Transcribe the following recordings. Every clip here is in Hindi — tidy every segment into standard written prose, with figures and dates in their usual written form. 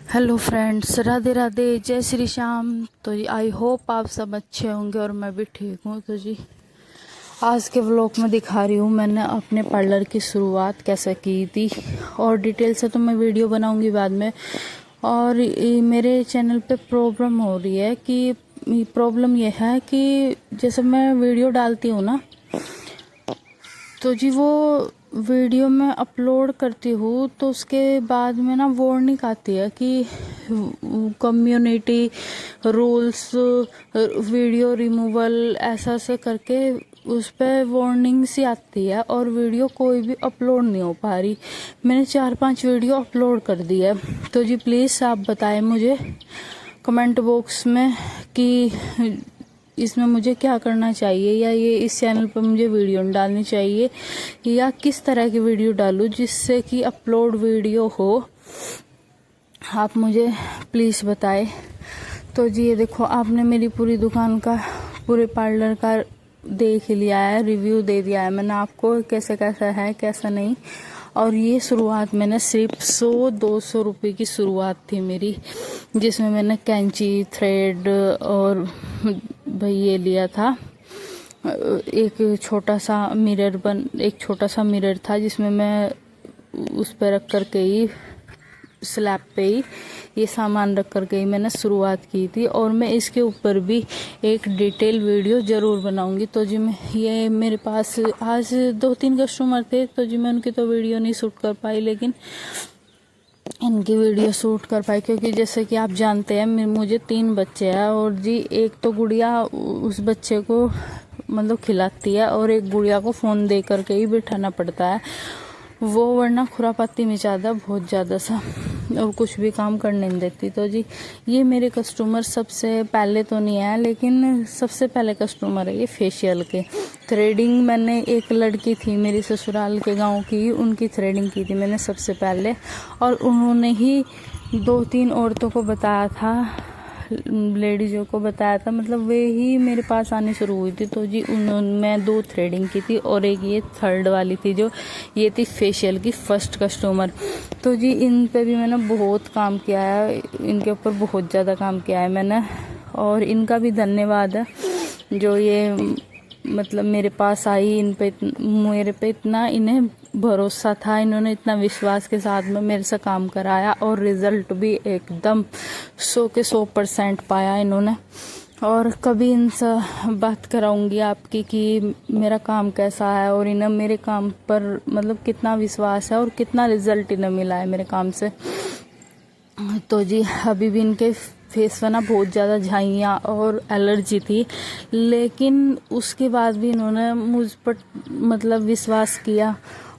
हेलो फ्रेंड्स, राधे राधे, जय श्री श्याम। तो जी आई होप आप सब अच्छे होंगे और मैं भी ठीक हूँ। तो जी आज के व्लॉग में दिखा रही हूँ मैंने अपने पार्लर की शुरुआत कैसे की थी, और डिटेल से तो मैं वीडियो बनाऊंगी बाद में। और मेरे चैनल पे प्रॉब्लम हो रही है कि प्रॉब्लम ये है कि जैसे मैं वीडियो डालती हूँ ना, तो जी वो वीडियो में अपलोड करती हूँ तो उसके बाद में ना वार्निंग आती है कि कम्युनिटी रूल्स, वीडियो रिमूवल, ऐसा करके उस पर वार्निंग सी आती है और वीडियो कोई भी अपलोड नहीं हो पा रही। मैंने 4-5 वीडियो अपलोड कर दी है। तो जी प्लीज़ आप बताएं मुझे कमेंट बॉक्स में कि इसमें मुझे क्या करना चाहिए, या ये इस चैनल पर मुझे वीडियो डालनी चाहिए, या किस तरह की वीडियो डालूं जिससे कि अपलोड वीडियो हो। आप मुझे प्लीज़ बताएं। तो जी ये देखो, आपने मेरी पूरी दुकान का, पूरे पार्लर का देख लिया है, रिव्यू दे दिया है मैंने आपको कैसे कैसा है कैसा नहीं। और ये शुरुआत मैंने सिर्फ 100-200 रुपये की शुरुआत थी मेरी, जिसमें मैंने कैंची, थ्रेड और भाई ये लिया था एक छोटा सा मिरर था, जिसमें मैं उस पर रख करके ही, स्लैब पे ही ये सामान रख करके ही मैंने शुरुआत की थी। और मैं इसके ऊपर भी एक डिटेल वीडियो ज़रूर बनाऊंगी। तो जी मैं ये मेरे पास आज 2-3 कस्टमर थे, तो जी मैं उनकी तो वीडियो नहीं शूट कर पाई, लेकिन इनकी वीडियो शूट कर पाई, क्योंकि जैसे कि आप जानते हैं मुझे 3 बच्चे हैं, और जी एक तो गुड़िया उस बच्चे को मतलब खिलाती है, और एक गुड़िया को फ़ोन दे करके ही बिठाना पड़ता है, वो वरना खुरापाती मचाता बहुत ज़्यादा सा, और कुछ भी काम करने नहीं देती। तो जी ये मेरे कस्टमर सबसे पहले तो नहीं है, लेकिन सबसे पहले कस्टमर है ये फेशियल के। थ्रेडिंग मैंने, एक लड़की थी मेरी ससुराल के गांव की, उनकी थ्रेडिंग की थी मैंने सबसे पहले, और उन्होंने ही 2-3 औरतों को बताया था, लेडीज़ों को बताया था, मतलब वे ही मेरे पास आनी शुरू हुई थी। तो जी मैं 2 थ्रेडिंग की थी, और एक ये थर्ड वाली थी, जो ये थी फेशियल की फर्स्ट कस्टमर। तो जी इन पे भी मैंने बहुत काम किया है, इनके ऊपर बहुत ज़्यादा काम किया है मैंने, और इनका भी धन्यवाद है जो ये मतलब मेरे पास आई। मेरे पे इतना इन्हें भरोसा था, इन्होंने इतना विश्वास के साथ में मेरे से काम कराया, और रिजल्ट भी एकदम 100 के 100% पाया इन्होंने। और कभी इनसे बात कराऊंगी आपकी कि मेरा काम कैसा है, और इन्हें मेरे काम पर मतलब कितना विश्वास है और कितना रिजल्ट इन्हें मिला है मेरे काम से। तो जी अभी भी इनके फेस पर ना बहुत ज़्यादा झाइयाँ और एलर्जी थी, लेकिन उसके बाद भी इन्होंने मुझ पर मतलब विश्वास किया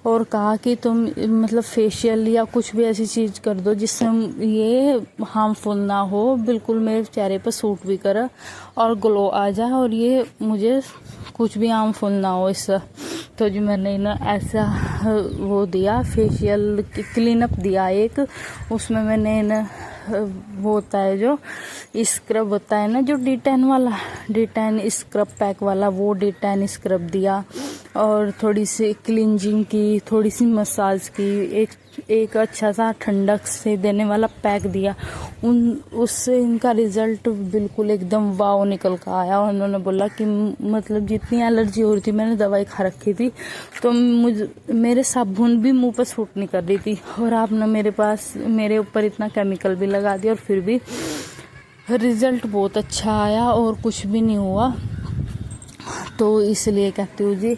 और कहा कि तुम मतलब फेशियल या कुछ भी ऐसी चीज़ कर दो जिससे ये हार्मफुल ना हो, बिल्कुल मेरे चेहरे पर सूट भी करे और ग्लो आ जाए, और ये मुझे कुछ भी हार्मफुल ना हो इससे। तो जी मैंने इन्हें ऐसा वो दिया, फेशियल क्लीन अप दिया एक, उसमें मैंने इन्हें वो होता है जो स्क्रब होता है ना, जो D10 वाला, D10 स्क्रब पैक वाला, वो D10 स्क्रब दिया, और थोड़ी सी क्लींजिंग की, थोड़ी सी मसाज की, एक अच्छा सा ठंडक से देने वाला पैक दिया। उससे इनका रिजल्ट बिल्कुल एकदम वाव निकल कर आया। उन्होंने बोला कि मतलब जितनी एलर्जी हो रही थी, मैंने दवाई खा रखी थी, तो मेरे साबुन भी मुंह पर सूट नहीं कर रही थी, और आपने मेरे ऊपर इतना केमिकल भी लगा दिया, और फिर भी रिजल्ट बहुत अच्छा आया और कुछ भी नहीं हुआ। तो इसलिए कहती हूँ जी,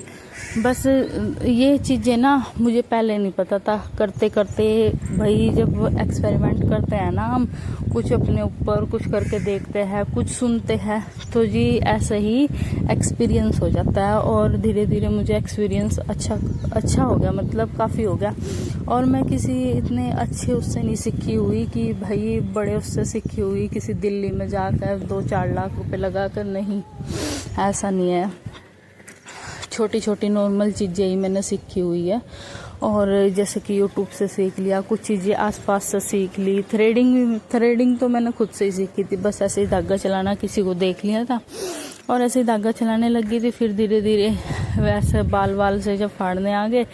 बस ये चीज़ें ना मुझे पहले नहीं पता था। करते करते भाई जब एक्सपेरिमेंट करते हैं ना हम, कुछ अपने ऊपर कुछ करके देखते हैं, कुछ सुनते हैं, तो जी ऐसा ही एक्सपीरियंस हो जाता है। और धीरे धीरे मुझे एक्सपीरियंस अच्छा हो गया, मतलब काफ़ी हो गया। और मैं किसी इतने अच्छे उससे नहीं सीखी हुई कि भाई बड़े उससे सीखी हुई, किसी दिल्ली में जाकर 2-4 लाख रुपए लगा कर, नहीं, ऐसा नहीं है। छोटी छोटी नॉर्मल चीज़ें ही मैंने सीखी हुई है, और जैसे कि यूट्यूब से सीख लिया, कुछ चीज़ें आसपास से सीख ली। थ्रेडिंग तो मैंने खुद से ही सीखी थी, बस ऐसे ही धागा चलाना किसी को देख लिया था और ऐसे ही धागा चलाने लग गई थी। फिर धीरे धीरे वैसे बाल से जब फाड़ने आ गए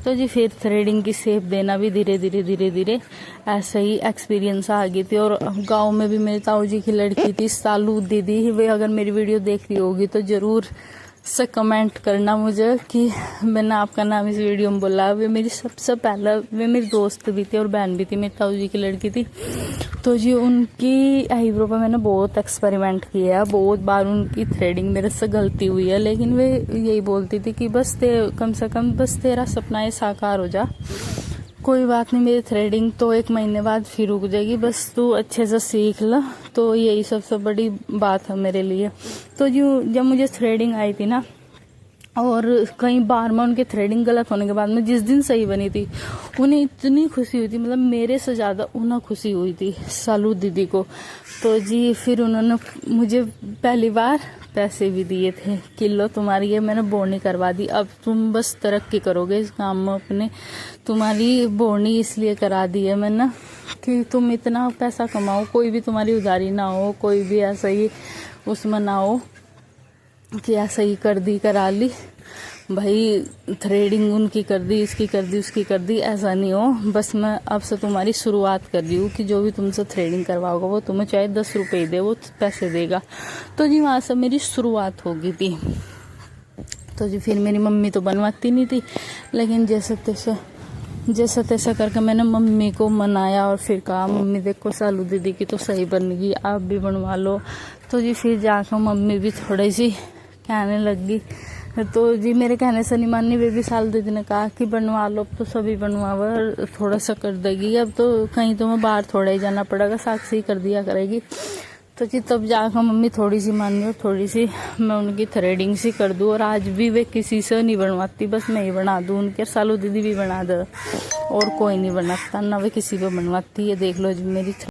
तो जी फिर थ्रेडिंग की शेप देना भी धीरे धीरे ऐसा ही एक्सपीरियंस आ गई थी। और गांव में भी मेरे ताऊ जी की लड़की थी सालू दीदी, वे अगर मेरी वीडियो देख रही होगी तो जरूर से कमेंट करना मुझे कि मैंने आपका नाम इस वीडियो में बोला। वे मेरी सबसे पहला, वे मेरी दोस्त भी थी और बहन भी थी, मेरी ताऊ जी की लड़की थी। तो जी उनकी आईब्रो पर मैंने बहुत एक्सपेरिमेंट किया है, बहुत बार उनकी थ्रेडिंग मेरे से गलती हुई है, लेकिन वे यही बोलती थी कि बस कम से कम बस तेरा सपना ये साकार हो जा, कोई बात नहीं, मेरी थ्रेडिंग तो 1 महीने बाद फिर रुक जाएगी, बस तू अच्छे से सीख ला। तो यही सबसे बड़ी बात है मेरे लिए। तो जब मुझे थ्रेडिंग आई थी ना, और कई बार मैं उनके थ्रेडिंग गलत होने के बाद में जिस दिन सही बनी थी, उन्हें इतनी खुशी हुई थी, मतलब मेरे से ज़्यादा उन्हें खुशी हुई थी सालू दीदी को। तो जी फिर उन्होंने मुझे पहली बार पैसे भी दिए थे कि लो तुम्हारी ये मैंने बोनी करवा दी, अब तुम बस तरक्की करोगे इस काम में अपने, तुम्हारी बोनी इसलिए करा दी है मैंने कि तुम इतना पैसा कमाओ, कोई भी तुम्हारी उधारी ना हो, कोई भी ऐसा ही उसमें ना हो कि ऐसा ही कर दी करा ली, भाई थ्रेडिंग उनकी कर दी, इसकी कर दी, उसकी कर दी, ऐसा नहीं हो। बस मैं अब से तुम्हारी शुरुआत कर रही हूँ कि जो भी तुमसे थ्रेडिंग करवाओगे वो तुम्हें चाहे 10 रुपये दे, वो पैसे देगा। तो जी वहाँ से मेरी शुरुआत हो गई थी। तो जी फिर मेरी मम्मी तो बनवाती नहीं थी, लेकिन जैसे तैसा करके मैंने मम्मी को मनाया और फिर कहा मम्मी देखो सालू दीदी की तो सही बन गई, आप भी बनवा लो। तो जी फिर जाकर मम्मी भी थोड़ी सी कहने लगी, तो जी मेरे कहने से नहीं मानी, वे भी सालू दीदी ने कहा कि बनवा लो, अब तो सभी बनवावा, थोड़ा सा कर देगी, अब तो कहीं तुम्हें बाहर थोड़ा ही जाना पड़ेगा, साक्षी कर दिया करेगी। तो जी तब जाकर मम्मी थोड़ी सी मानी और थोड़ी सी मैं उनकी थ्रेडिंग सी कर दूँ। और आज भी वे किसी से नहीं बनवाती, बस मैं ही बना दूँ उनके, सालू दीदी भी बना दे और कोई नहीं बनाता ना, वे किसी को बनवाती है। देख लो जी मेरी